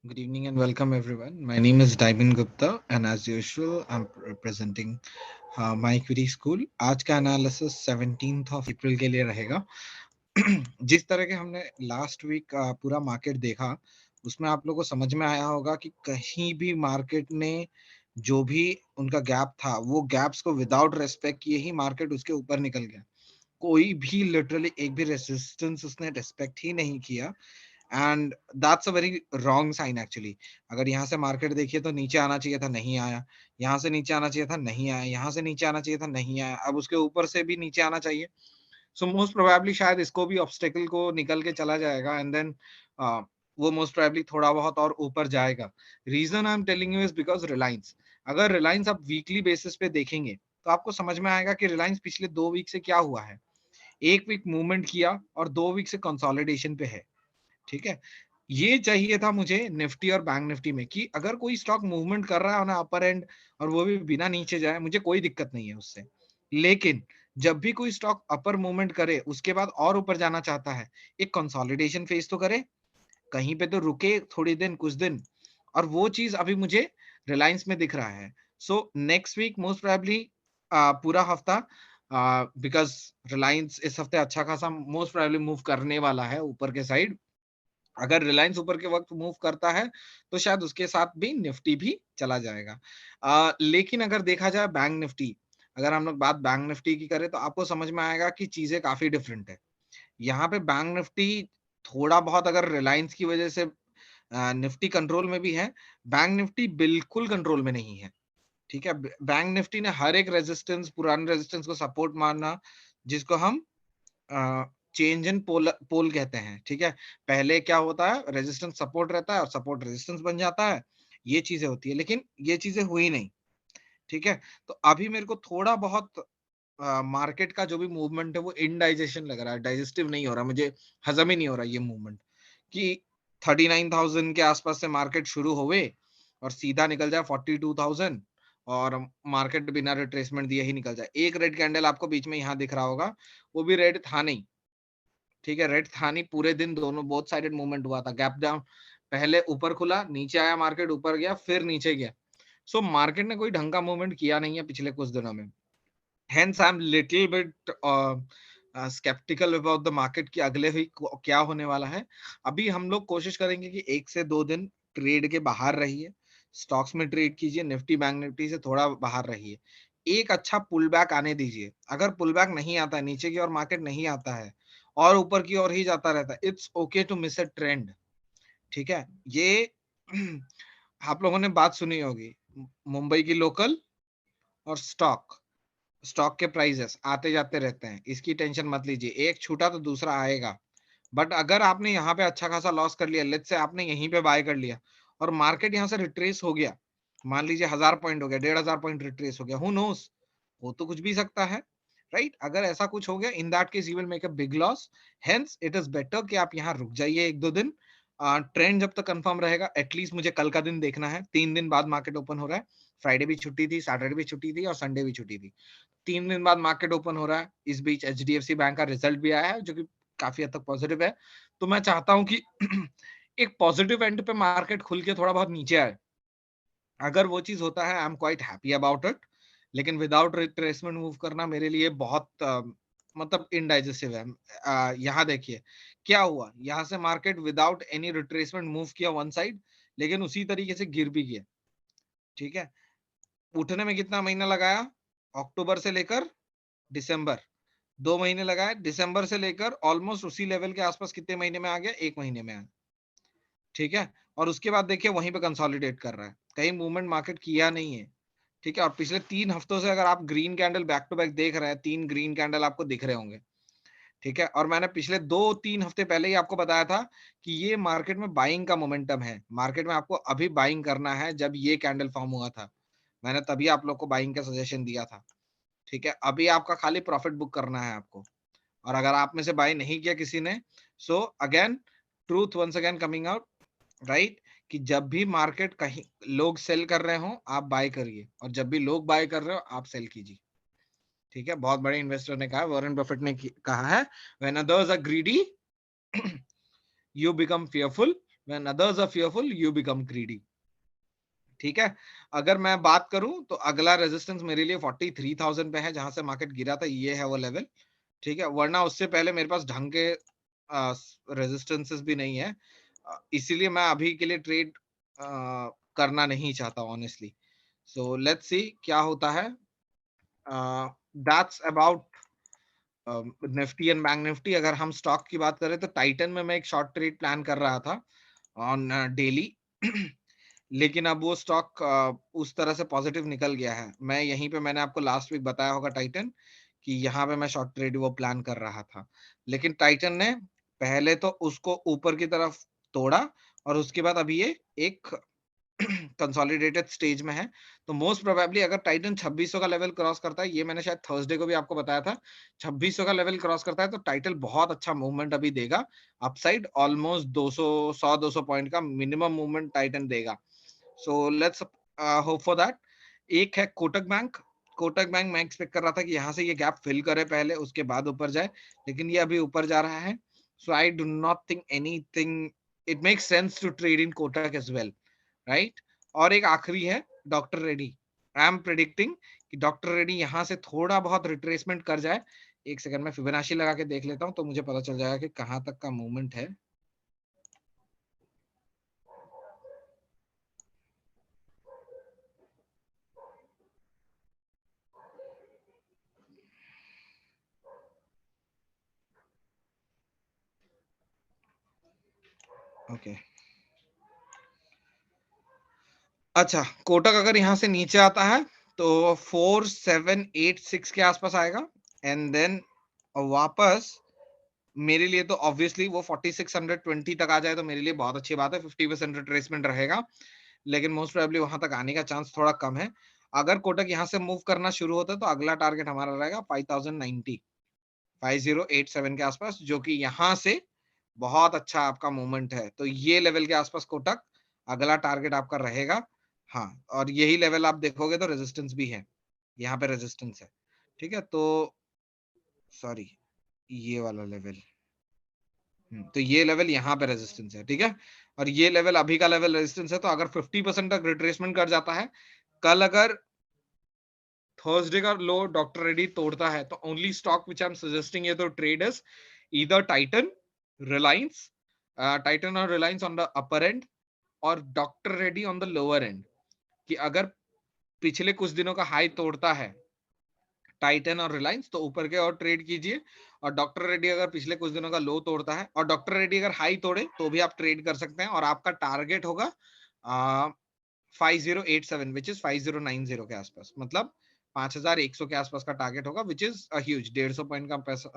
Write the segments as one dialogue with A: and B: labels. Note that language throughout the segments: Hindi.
A: Good evening and welcome everyone. My name is Daimin Gupta and as usual I'm representing My Equity School. आज का एनालिसिस 17th ऑफ अप्रैल के लिए रहेगा. जिस तरह के हमने लास्ट वीक पूरा मार्केट देखा उसमें आप लोगों को समझ में आया होगा कि कहीं भी मार्केट ने जो भी उनका गैप था वो गैप्स को विदाउट रेस्पेक्ट किए ही मार्केट उसके ऊपर निकल गया. कोई भी लिटरली एक भी रेसिस्टेंस उसने रेस्पेक्ट ही नहीं किया and that's a very wrong sign actually. अगर यहाँ से मार्केट देखिए तो नीचे आना चाहिए था, नहीं आया. यहाँ से नीचे आना चाहिए था, नहीं आया. यहाँ से नीचे आना चाहिए था, नहीं आया. अब उसके ऊपर से भी नीचे आना चाहिए. सो मोस्ट प्रोबेबली शायद इसको भी ऑब्स्टेकल को निकल के चला जाएगा एंड देन वो मोस्ट प्रोबेबली थोड़ा बहुत और ऊपर जाएगा. Reason I am telling you is because Reliance. अगर रिलायंस आप वीकली बेसिस पे देखेंगे तो आपको समझ में आएगा कि रिलायंस पिछले 2 वीक से क्या हुआ है. एक वीक मूवमेंट किया और 2 वीक से कंसोलिडेशन पे है. ठीक है. ये चाहिए था मुझे निफ्टी और बैंक निफ्टी में कि अगर कोई स्टॉक मूवमेंट कर रहा है ना अपर एंड और वो भी बिना नीचे जाए, मुझे कोई दिक्कत नहीं है उससे. लेकिन जब भी कोई स्टॉक अपर मूवमेंट करे उसके बाद और ऊपर जाना चाहता है, एक कंसोलिडेशन फेज तो करे, कहीं पे तो रुके थोड़ी दिन कुछ दिन. और वो चीज अभी मुझे रिलायंस में दिख रहा है. So next week most probably पूरा हफ्ता बिकॉज रिलायंस इस हफ्ते अच्छा खासा मोस्ट प्रोबेबली मूव करने वाला है ऊपर के साइड. अगर रिलायंस ऊपर के वक्त मूव करता है तो शायद उसके साथ भी निफ्टी भी चला जाएगा. लेकिन अगर देखा जाए बैंक निफ्टी, अगर हम लोग बात बैंक निफ्टी की करें तो आपको समझ में आएगा कि चीजें काफी डिफरेंट है. यहाँ पे बैंक निफ्टी थोड़ा बहुत अगर रिलायंस की वजह से निफ्टी कंट्रोल में भी है, बैंक निफ्टी बिल्कुल कंट्रोल में नहीं है. ठीक है. बैंक निफ्टी ने हर एक रेजिस्टेंस, पुराने रेजिस्टेंस को सपोर्ट मारना, जिसको हम चेंज इन पोल पोल कहते हैं. ठीक है. पहले क्या होता है, रेजिस्टेंस सपोर्ट रहता है और सपोर्ट रेजिस्टेंस बन जाता है. ये चीजें होती है लेकिन ये चीजें हुई नहीं. ठीक है. तो अभी मेरे को थोड़ा बहुत मार्केट का जो भी मूवमेंट है वो इनडाइजेशन लग रहा है, डाइजेस्टिव नहीं हो रहा, मुझे हजम ही नहीं हो रहा ये मूवमेंट कि 39,000 के आसपास से मार्केट शुरू होवे और सीधा निकल जाए 42,000 और मार्केट बिना रिट्रेसमेंट दिए ही निकल जाए. एक रेड कैंडल आपको बीच में यहाँ दिख रहा होगा, वो भी रेड था नहीं. ठीक है. रेड था नहीं, पूरे दिन दोनों बोथ साइडेड मूवमेंट हुआ था. गैप डाउन, पहले ऊपर खुला, नीचे आया, मार्केट ऊपर गया, फिर नीचे गया. सो मार्केट ने कोई ढंग का मूवमेंट किया नहीं है पिछले कुछ दिनों में. Hence I am little bit sceptical about the market कि अगले वीक क्या होने वाला है. अभी हम लोग कोशिश करेंगे कि 1 से 2 दिन ट्रेड के बाहर रहिए, स्टॉक्स में ट्रेड कीजिए, निफ्टी बैंक निफ्टी से थोड़ा बाहर रहिए, एक अच्छा पुल बैक आने दीजिए. अगर पुल बैक नहीं आता है, नीचे की ओर मार्केट नहीं आता है और ऊपर की ओर ही जाता रहता है, it's okay to miss a trend. ठीक है. ये आप लोगों ने बात सुनी होगी, मुंबई की लोकल और स्टॉक, स्टॉक के प्राइसेस आते जाते रहते हैं, इसकी टेंशन मत लीजिए, एक छूटा तो दूसरा आएगा. बट अगर आपने यहाँ पे अच्छा खासा लॉस कर लिया, लेट्स से आपने यहीं पे बाय कर लिया और मार्केट यहाँ से रिट्रेस हो गया, मान लीजिए 1,000 पॉइंट हो गया, 1,500 पॉइंट रिट्रेस हो गया, हु नोस, हो तो कुछ भी सकता है. राइट. अगर ऐसा कुछ हो गया, in that case you will make a big loss. Hence it is better कि आप यहाँ रुक जाइए 1-2 दिन. ट्रेंड जब तक कंफर्म रहेगा, एटलीस्ट मुझे कल का दिन देखना है, 3 दिन बाद मार्केट ओपन हो रहा है. फ्राइडे भी छुट्टी थी, सैटरडे भी छुट्टी थी और संडे भी छुट्टी थी. 3 दिन बाद मार्केट ओपन हो रहा है. इस बीच एचडीएफसी बैंक का रिजल्ट भी आया है जो कि काफी हद तक पॉजिटिव है. तो मैं चाहता हूं कि एक पॉजिटिव एंड पे मार्केट खुल के थोड़ा बहुत नीचे आए. अगर वो चीज होता है, I am quite happy about it. लेकिन विदाउट रिट्रेसमेंट मूव करना मेरे लिए बहुत मतलब इनडाइजेस्टिव है. यहाँ देखिए क्या हुआ, यहाँ से market without any retracement move किया वन साइड, लेकिन उसी तरीके से गिर भी गया. ठीक है. उठने में कितना महीना लगाया, अक्टूबर से लेकर दिसंबर, 2 महीने लगाए. दिसंबर से लेकर ऑलमोस्ट उसी लेवल के आसपास कितने महीने में आ गया, 1 महीने में आ. ठीक है. और उसके बाद देखिए वहीं पे कंसोलिडेट कर रहा है, कहीं मूवमेंट मार्केट किया नहीं है. ठीक है. और पिछले 3 हफ्तों से अगर आप green candle back to back देख रहे हैं, 3 ग्रीन कैंडल आपको दिख रहे होंगे. ठीक है. और मैंने पिछले 2-3 हफ्ते पहले ही आपको बताया था कि ये मार्केट में बाइंग का मोमेंटम है, मार्केट में आपको अभी बाइंग करना है. जब ये कैंडल फॉर्म हुआ था मैंने तभी आप लोग को बाइंग का सजेशन दिया था. ठीक है. अभी आपका खाली प्रॉफिट बुक करना है आपको. और अगर आप में से बाय नहीं किया किसी ने, so again truth once again coming out. Right. कि जब भी मार्केट कहीं लोग सेल कर रहे हो आप बाय करिए, और जब भी लोग बाय कर रहे हो आप सेल कीजिए. ठीक है. बहुत बड़े इन्वेस्टर ने कहा, वॉरेन बफेट ने कहा है, when others are greedy you become fearful, When others are fearful, you become greedy. ठीक है, अगर मैं बात करूं तो अगला रेजिस्टेंस मेरे लिए 43,000 पे है, जहां से मार्केट गिरा था, ये है वो लेवल। ठीक है, वरना उससे पहले मेरे पास ढंग के रेजिस्टेंसेस भी नहीं है, इसीलिए मैं अभी के लिए ट्रेड करना नहीं चाहता ऑनेस्टली। सो लेट्स सी क्या होता है। That's about Nifty and bank Nifty. अगर हम स्टॉक की बात करें तो टाइटन में मैं एक शॉर्ट ट्रेड प्लान कर रहा था ऑन डेली लेकिन अब वो स्टॉक उस तरह से पॉजिटिव निकल गया है। मैं यहीं पे मैंने आपको लास्ट वीक बताया होगा टाइटन कि यहाँ पे मैं शॉर्ट ट्रेड वो प्लान कर रहा था, लेकिन टाइटन ने पहले तो उसको ऊपर की तरफ तोड़ा और उसके बाद अभी ये एक कंसोलिडेटेड स्टेज में है। तो मोस्ट प्रोबेबली अगर टाइटन 2600 का लेवल क्रॉस करता है, ये मैंने शायद थर्सडे को भी आपको बताया था, 2600 का लेवल क्रॉस करता है तो टाइटन बहुत अच्छा मूवमेंट अभी देगा अपसाइड, ऑलमोस्ट 200 100-200 पॉइंट का मिनिमम मूवमेंट टाइटन देगा। So let's hope for that. एक है कोटक बैंक। कोटक बैंक मैं एक्सपेक्ट कर रहा था कि यहाँ से ये गैप फिल करे पहले, उसके बाद ऊपर जाए, लेकिन ये अभी ऊपर जा रहा है। So I do not think anything it makes sense to trade in Kotak as well, right. और एक आखिरी है doctor Reddy. I am predicting कि डॉक्टर रेड्डी यहाँ से थोड़ा बहुत रिट्रेसमेंट कर जाए। एक सेकंड में फिबोनाची लगा के देख लेता हूँ तो मुझे पता चल जाएगा कि कहाँ तक का मूवमेंट है। ओके अच्छा, कोटक अगर यहाँ से नीचे आता है तो 4786 के आसपास आएगा एंड देन वापस मेरे लिए तो ऑब्वियसली वो 4620 तक आ जाए तो मेरे लिए बहुत अच्छी बात है, 50% रिट्रेसमेंट रहेगा, लेकिन मोस्ट प्रोबेबली वहां तक आने का चांस थोड़ा कम है। अगर कोटक यहाँ से मूव करना शुरू होता है तो अगला टारगेट हमारा रहेगा 5090 5087 के आसपास, जो कि यहाँ से बहुत अच्छा आपका मूवमेंट है। तो ये लेवल के आसपास कोटक अगला टारगेट आपका रहेगा। हाँ, और यही लेवल आप देखोगे तो रेजिस्टेंस भी है, यहाँ पे रेजिस्टेंस है। ठीक है, तो सॉरी, ये वाला लेवल, तो ये लेवल यहाँ पे रेजिस्टेंस है। ठीक है, और ये लेवल अभी का लेवल रेजिस्टेंस है। तो अगर 50% तक रिट्रेसमेंट कर जाता है, कल अगर थर्सडे का लो डॉक्टर रेड्डी तोड़ता है, तो only stock which I am suggesting ये तो trade is either Titan, Reliance, Titan और Reliance on the upper end और doctor Reddy on the lower end. कि अगर पिछले कुछ दिनों का हाई तोड़ता है टाइटन और रिलायंस तो ऊपर के और ट्रेड कीजिए, और डॉक्टर रेड्डी अगर पिछले कुछ दिनों का लो तोड़ता है और डॉक्टर रेड्डी अगर हाई तोड़े तो भी आप ट्रेड कर सकते हैं, और आपका टारगेट होगा 5087 विच इज 5090 के आसपास, मतलब 5100 के आसपास का टारगेट होगा, विच इज ह्यूज। 150 पॉइंट का पैसा,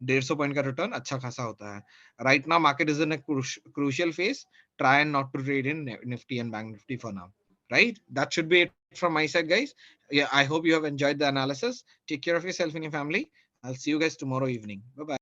A: 150 पॉइंट का रिटर्न अच्छा खासा होता है। Right now market is in crucial phase, try and not to trade in Nifty and bank Nifty for now, right? That should be it from my side, guys. Yeah, I hope you have enjoyed the analysis. Take care of yourself and your family. I'll see you guys tomorrow evening. Bye bye.